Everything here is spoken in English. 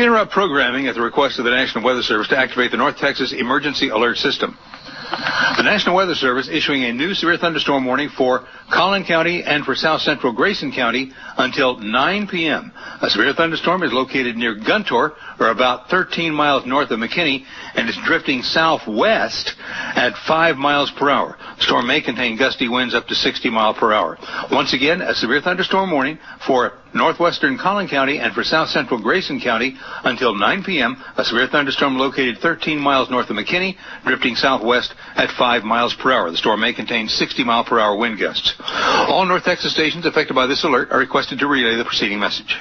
We interrupt programming at the request of the National Weather Service to activate the North Texas Emergency Alert System. The National Weather Service issuing a new severe thunderstorm warning for Collin County and for south central Grayson County until 9 p.m. A severe thunderstorm is located near Guntor, or about 13 miles north of McKinney, and is drifting southwest at 5 miles per hour. The storm may contain gusty winds up to 60 miles per hour. Once again, a severe thunderstorm warning for northwestern Collin County and for south central Grayson County until 9 p.m. A severe thunderstorm located 13 miles north of McKinney, drifting southwest at 5 miles per hour. The storm may contain 60 mile per hour wind gusts. All North Texas stations affected by this alert are requested to relay the preceding message.